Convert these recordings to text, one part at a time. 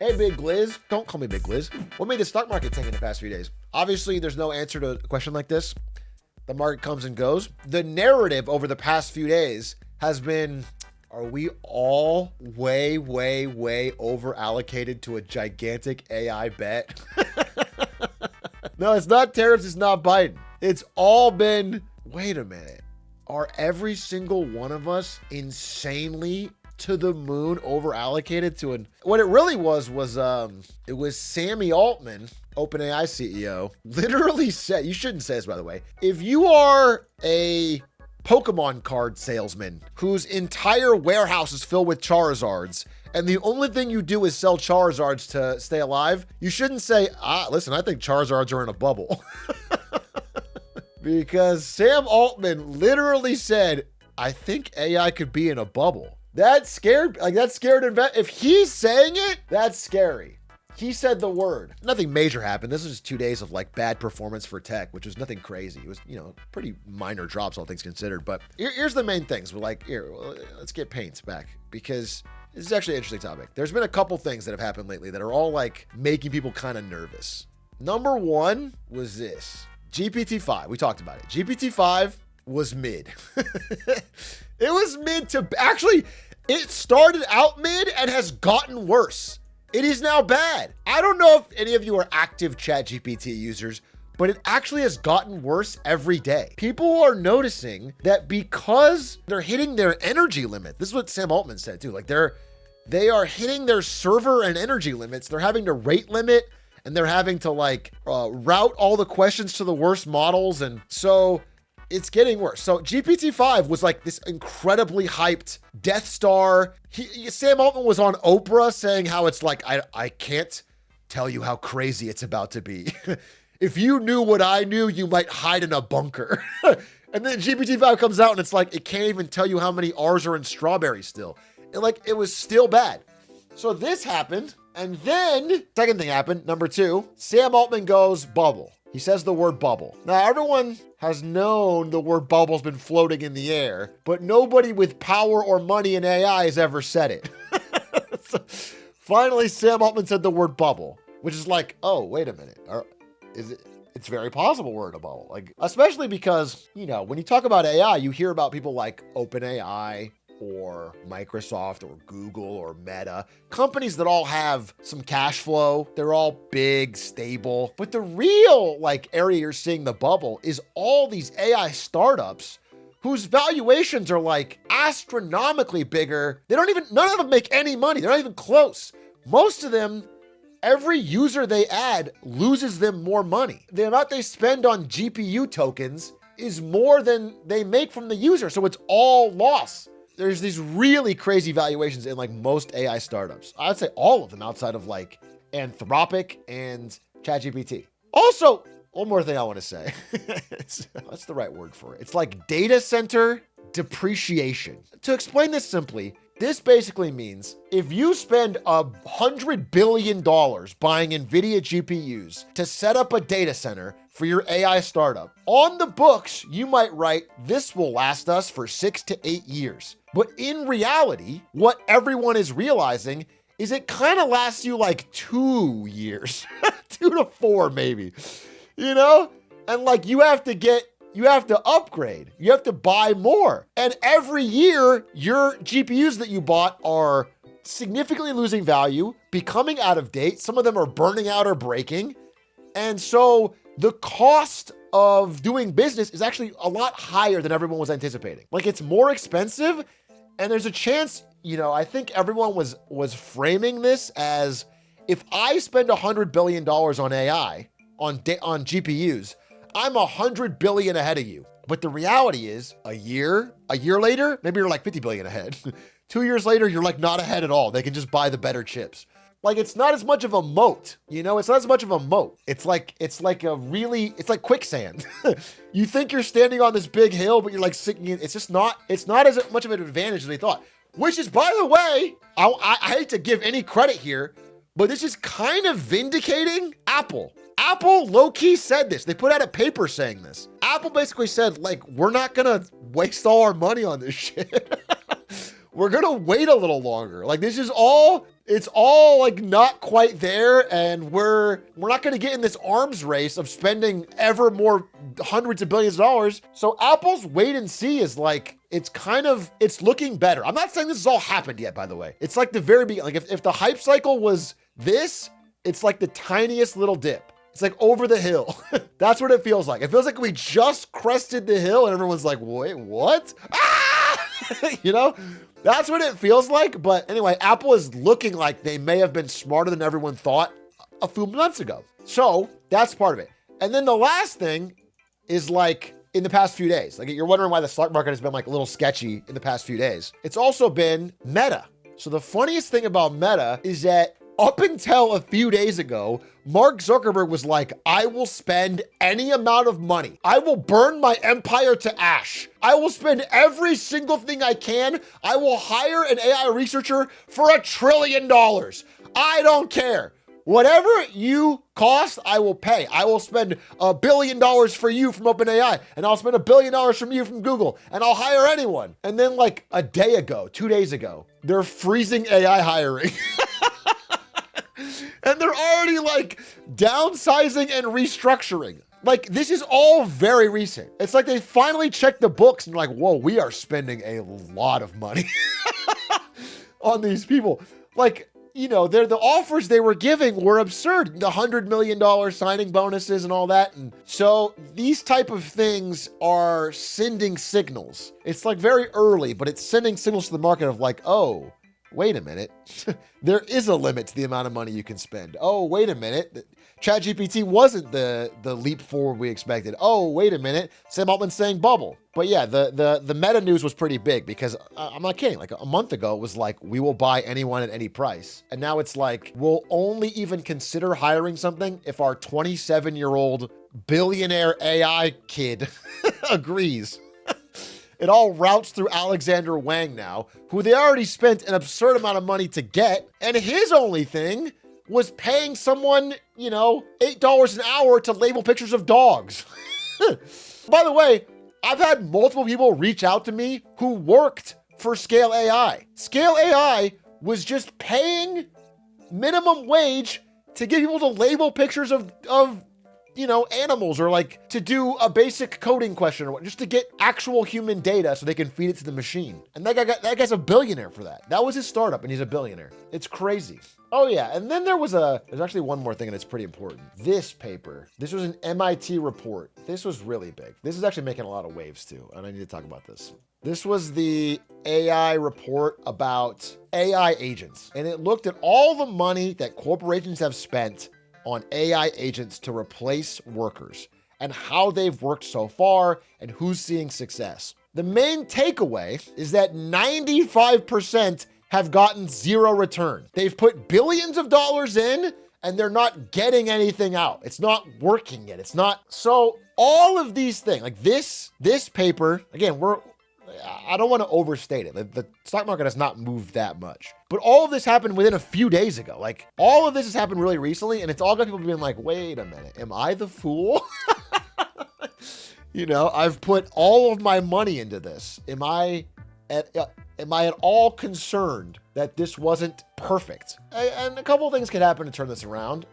Hey, Big Gliz. Don't call me Big Gliz. What made the stock market tank in the past few days? Obviously, there's no answer to a question like this. The market comes and goes. The narrative over the past few days has been, are we all way over allocated to a gigantic AI bet? No, it's not tariffs. It's not Biden. It's all been, wait a minute. Are every single one of us insanely to the moon over allocated to what it really was it was Sammy Altman, OpenAI CEO, literally said, you shouldn't say this, by the way, if you are a Pokemon card salesman whose entire warehouse is filled with Charizards and the only thing you do is sell Charizards to stay alive, you shouldn't say, listen, I think Charizards are in a bubble. Because Sam Altman literally said, I think AI could be in a bubble. That scared if he's saying it, that's scary. He said the word. Nothing major happened. This was just 2 days of like bad performance for tech, which was nothing crazy. It was, pretty minor drops, all things considered. But here's the main things. We're like, let's get Paints back, because this is actually an interesting topic. There's been a couple things that have happened lately that are all like making people kind of nervous. Number one was this. GPT-5. We talked about it. GPT-5 was mid. It was mid to actually, it started out mid and has gotten worse. It is now bad. I don't know if any of you are active ChatGPT users, but it actually has gotten worse every day. People are noticing that because they're hitting their energy limit. This is what Sam Altman said too. Like they are hitting their server and energy limits. They're having to rate limit and they're having to route all the questions to the worst models. And so it's getting worse. So GPT-5 was like this incredibly hyped Death Star. Sam Altman was on Oprah saying how it's like, I can't tell you how crazy it's about to be. If you knew what I knew, you might hide in a bunker. And then GPT-5 comes out and it's like, it can't even tell you how many R's are in strawberry still. And it was still bad. So this happened. And then second thing happened. Number two, Sam Altman goes bubble. He says the word bubble. Now, everyone has known the word bubble has been floating in the air, but nobody with power or money in AI has ever said it. So, finally, Sam Altman said the word bubble, which is like, oh, wait a minute. It's very possible we're in a bubble. Especially because, when you talk about AI, you hear about people like OpenAI, or Microsoft or Google or Meta, companies that all have some cash flow. They're all big, stable. But the real area you're seeing the bubble is all these AI startups whose valuations are astronomically bigger. None of them make any money. They're not even close. Most of them, every user they add loses them more money. The amount they spend on GPU tokens is more than they make from the user. So it's all loss. There's these really crazy valuations in most AI startups. I'd say all of them outside of Anthropic and ChatGPT. Also, one more thing I want to say. That's the right word for it. It's like data center depreciation. To explain this simply, this basically means if you spend $100 billion buying NVIDIA GPUs to set up a data center for your AI startup, on the books, you might write, this will last us for 6 to 8 years. But in reality, what everyone is realizing is it kind of lasts you 2 years, 2 to 4 maybe, And you have to upgrade, you have to buy more. And every year, your GPUs that you bought are significantly losing value, becoming out of date. Some of them are burning out or breaking. And so the cost of doing business is actually a lot higher than everyone was anticipating. It's more expensive. And there's a chance, I think everyone was framing this as, if I spend $100 billion on AI, on GPUs, I'm $100 billion ahead of you. But the reality is a year later, maybe you're $50 billion ahead. 2 years later, you're not ahead at all. They can just buy the better chips. It's not as much of a moat, it's not as much of a moat. It's like quicksand. You think you're standing on this big hill, but you're sinking in. It's not as much of an advantage as they thought, which is, by the way, I hate to give any credit here, but this is kind of vindicating Apple. Apple low-key said this. They put out a paper saying this. Apple basically said, we're not gonna waste all our money on this shit. We're gonna wait a little longer. This is all It's all like not quite there, and we're not going to get in this arms race of spending ever more hundreds of billions of dollars. So Apple's wait and see is like, it's looking better. I'm not saying this has all happened yet, by the way. It's like the very beginning. Like if the hype cycle was this, it's like the tiniest little dip. It's like over the hill. That's what it feels like. It feels like we just crested the hill and everyone's like, wait, what? Ah! You know? That's what it feels like. But anyway, Apple is looking like they may have been smarter than everyone thought a few months ago. So that's part of it. And then the last thing is like in the past few days, like you're wondering why the stock market has been like a little sketchy in the past few days. It's also been Meta. So the funniest thing about Meta is that up until a few days ago, Mark Zuckerberg was like, I will spend any amount of money. I will burn my empire to ash. I will spend every single thing I can. I will hire an AI researcher for $1 trillion. I don't care. Whatever you cost, I will pay. I will spend $1 billion for you from OpenAI, and I'll spend $1 billion from you from Google, and I'll hire anyone. And then like a day ago, 2 days ago, they're freezing AI hiring. And they're already like downsizing and restructuring. Like this is all very recent. It's like they finally checked the books and like, whoa, we are spending a lot of money on these people. Like, you know, the offers they were giving were absurd. The $100 million signing bonuses and all that. And so these type of things are sending signals. It's like very early, but it's sending signals to the market of like, oh, wait a minute. There is a limit to the amount of money you can spend. Oh, wait a minute. ChatGPT wasn't the leap forward we expected. Oh, wait a minute. Sam Altman's saying bubble. But yeah, the Meta news was pretty big because I'm not kidding. Like a month ago, it was like, we will buy anyone at any price. And now it's like, we'll only even consider hiring something if our 27-year-old billionaire AI kid agrees. It all routes through Alexander Wang now, who they already spent an absurd amount of money to get. And his only thing was paying someone, you know, $8 an hour to label pictures of dogs. By the way, I've had multiple people reach out to me who worked for Scale AI. Scale AI was just paying minimum wage to get people to label pictures of you know, animals, or like to do a basic coding question or what, just to get actual human data so they can feed it to the machine. And that guy's a billionaire for that. That was his startup and he's a billionaire. It's crazy. Oh yeah, and then there's actually one more thing and it's pretty important. This paper, this was an MIT report. This was really big. This is actually making a lot of waves too, and I need to talk about this. This was the AI report about AI agents, and it looked at all the money that corporations have spent on AI agents to replace workers and how they've worked so far and who's seeing success. The main takeaway is that 95% have gotten zero return. They've put billions of dollars in and they're not getting anything out. It's not working yet. It's not. So all of these things, like this paper, again, I don't want to overstate it. The stock market has not moved that much, but all of this happened within a few days ago. Like all of this has happened really recently, and it's all got people being like, wait a minute, am I the fool? You know, I've put all of my money into this. Am I at all concerned that this wasn't perfect? And a couple of things could happen to turn this around.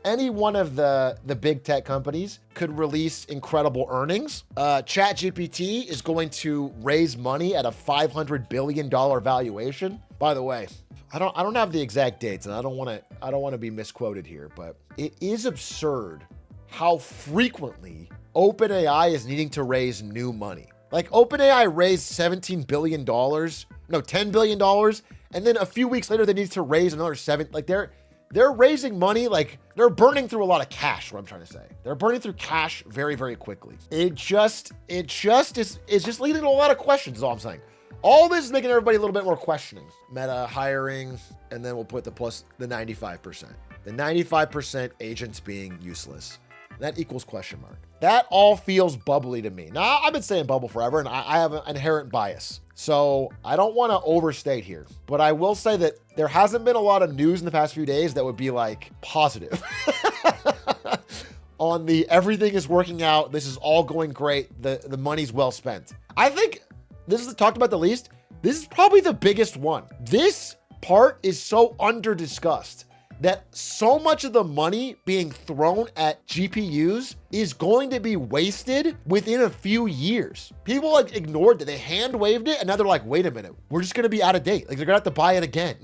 Any one of the big tech companies could release incredible earnings. ChatGPT is going to raise money at a $500 billion valuation. By the way, I don't have the exact dates, and I don't want to be misquoted here, but it is absurd how frequently OpenAI is needing to raise new money. Like OpenAI raised $17 billion, no, $10 billion. And then a few weeks later, they need to raise another seven. Like they're raising money, like they're burning through a lot of cash, what I'm trying to say. They're burning through cash very, very quickly. It just is just leading to a lot of questions is all I'm saying. All this is making everybody a little bit more questioning. Meta hiring, and then we'll put the 95%. The 95% agents being useless. That equals question mark. That all feels bubbly to me. Now, I've been saying bubble forever, and I have an inherent bias. So I don't want to overstate here, but I will say that there hasn't been a lot of news in the past few days that would be like positive on the everything is working out. This is all going great. The money's well spent. I think this is talked about the least. This is probably the biggest one. This part is so under-discussed that so much of the money being thrown at GPUs is going to be wasted within a few years. People like ignored it. They hand waved it and now they're like, wait a minute, we're just gonna be out of date. Like they're gonna have to buy it again.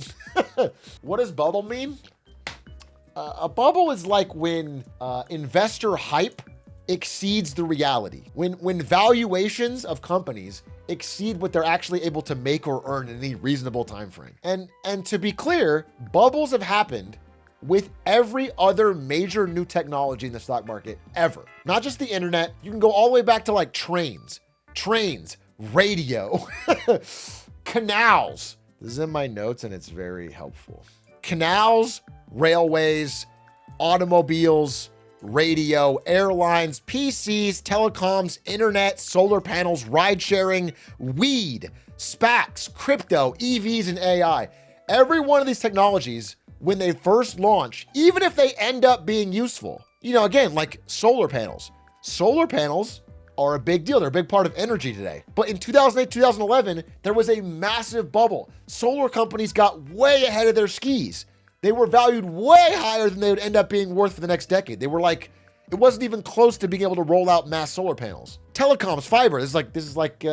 What does bubble mean? A bubble is like when investor hype exceeds the reality. When valuations of companies exceed what they're actually able to make or earn in any reasonable time frame. And to be clear, bubbles have happened with every other major new technology in the stock market ever. Not just the internet. You can go all the way back to like trains, radio, canals. This is in my notes and it's very helpful. Canals, railways, automobiles, radio, airlines, PCs, telecoms, internet, solar panels, ride sharing, weed, SPACs, crypto, EVs, and AI. Every one of these technologies, when they first launch, even if they end up being useful, you know, again, like solar panels. Solar panels are a big deal. They're a big part of energy today. But in 2008, 2011, there was a massive bubble. Solar companies got way ahead of their skis. They were valued way higher than they would end up being worth for the next decade. They were like, it wasn't even close to being able to roll out mass solar panels. Telecoms, fiber. This is like you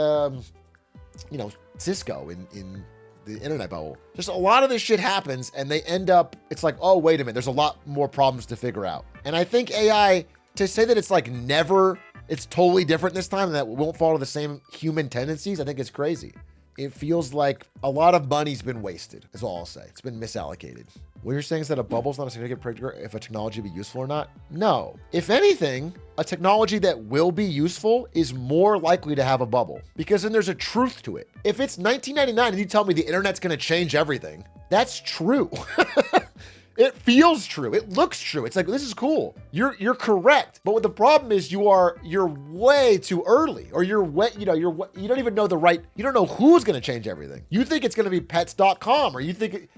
know, Cisco in the internet bubble. Just a lot of this shit happens and they end up, it's like, oh, wait a minute, there's a lot more problems to figure out. And I think AI, to say that it's like never, it's totally different this time and that it won't follow the same human tendencies, I think it's crazy. It feels like a lot of money's been wasted, is all I'll say. It's been misallocated. What you're saying is that a bubble's not a significant predictor if a technology be useful or not? No. If anything, a technology that will be useful is more likely to have a bubble because then there's a truth to it. If it's 1999 and you tell me the internet's gonna change everything, that's true. It feels true. It looks true. It's like, this is cool. You're correct. But what the problem is you're way too early, or you don't even know you don't know who's going to change everything. You think it's going to be pets.com, or you think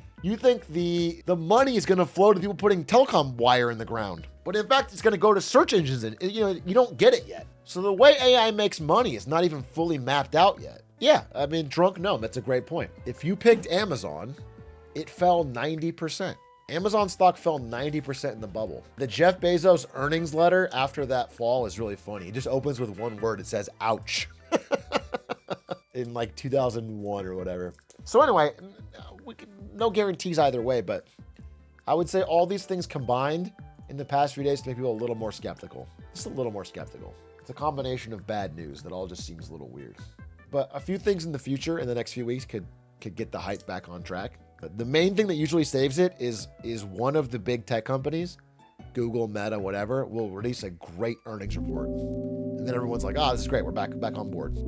the money is going to flow to people putting telecom wire in the ground. But in fact, it's going to go to search engines and you don't get it yet. So the way AI makes money is not even fully mapped out yet. Yeah, I mean, drunk gnome, that's a great point. If you picked Amazon, it fell 90%. Amazon stock fell 90% in the bubble. The Jeff Bezos earnings letter after that fall is really funny. It just opens with one word. It says, ouch. In like 2001 or whatever. So anyway, no guarantees either way, but I would say all these things combined in the past few days to make people a little more skeptical. Just a little more skeptical. It's a combination of bad news that all just seems a little weird. But a few things in the future, in the next few weeks, could get the hype back on track. But the main thing that usually saves it is one of the big tech companies, Google, Meta, whatever, will release a great earnings report. And then everyone's like, oh, this is great. We're back on board.